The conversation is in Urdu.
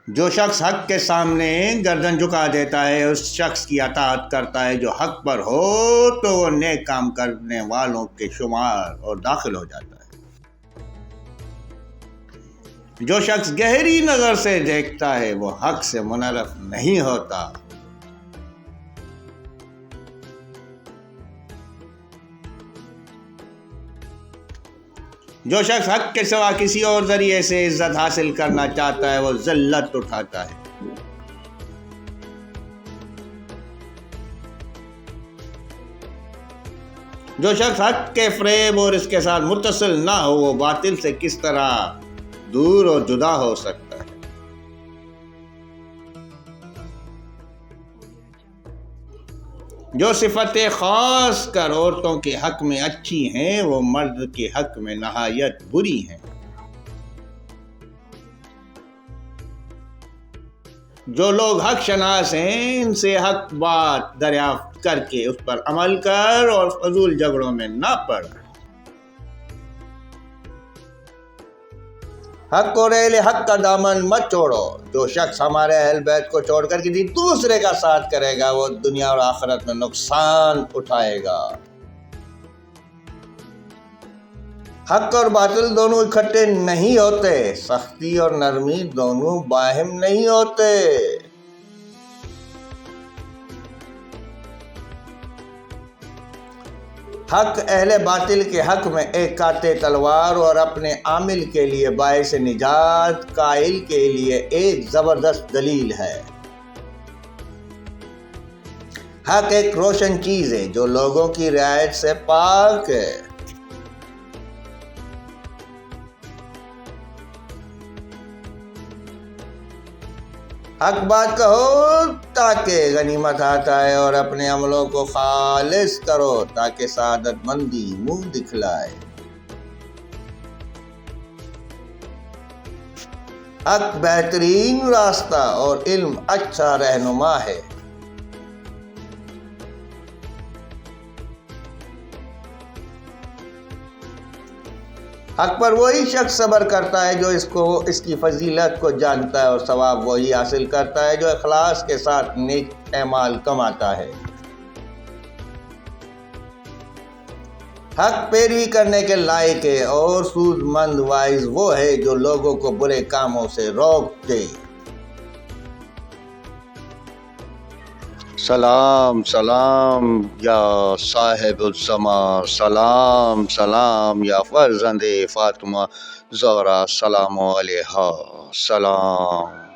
جو شخص حق کے سامنے گردن جھکا دیتا ہے اس شخص کی اطاعت کرتا ہے جو حق پر ہو تو وہ نیک کام کرنے والوں کے شمار اور داخل ہو جاتا ہے۔ جو شخص گہری نظر سے دیکھتا ہے وہ حق سے منحرف نہیں ہوتا۔ جو شخص حق کے سوا کسی اور ذریعے سے عزت حاصل کرنا چاہتا ہے وہ ذلت اٹھاتا ہے۔ جو شخص حق کے فریب اور اس کے ساتھ متصل نہ ہو وہ باطل سے کس طرح دور اور جدا ہو سکتا ہے۔ جو صفتیں خاص کر عورتوں کے حق میں اچھی ہیں وہ مرد کے حق میں نہایت بری ہیں۔ جو لوگ حق شناس ہیں ان سے حق بات دریافت کر کے اس پر عمل کر اور فضول جھگڑوں میں نہ پڑ۔ حق اور اہل حق کا دامن مت چھوڑو۔ جو شخص ہمارے اہل بیت کو چھوڑ کر کسی دوسرے کا ساتھ کرے گا وہ دنیا اور آخرت میں نقصان اٹھائے گا۔ حق اور باطل دونوں اکٹھے نہیں ہوتے، سختی اور نرمی دونوں باہم نہیں ہوتے۔ حق اہل باطل کے حق میں ایک کاتے تلوار اور اپنے عامل کے لیے باعث نجات قائل کے لیے ایک زبردست دلیل ہے۔ حق ایک روشن چیز ہے جو لوگوں کی رعایت سے پاک ہے۔ حق بات کہو تاکہ غنیمت آتا ہے اور اپنے عملوں کو خالص کرو تاکہ سعادت مندی منہ دکھلائے۔ حق بہترین راستہ اور علم اچھا رہنما ہے۔ حق پر وہی شخص صبر کرتا ہے جو اس کی فضیلت کو جانتا ہے اور ثواب وہی حاصل کرتا ہے جو اخلاص کے ساتھ نیک اعمال کماتا ہے۔ حق پیروی کرنے کے لائق ہے اور سود مند واعظ وہ ہے جو لوگوں کو برے کاموں سے روک دے۔ سلام سلام یا صاحب الزمان، سلام سلام یا فرزند فاطمہ زہرا، سلام علیہا، سلام۔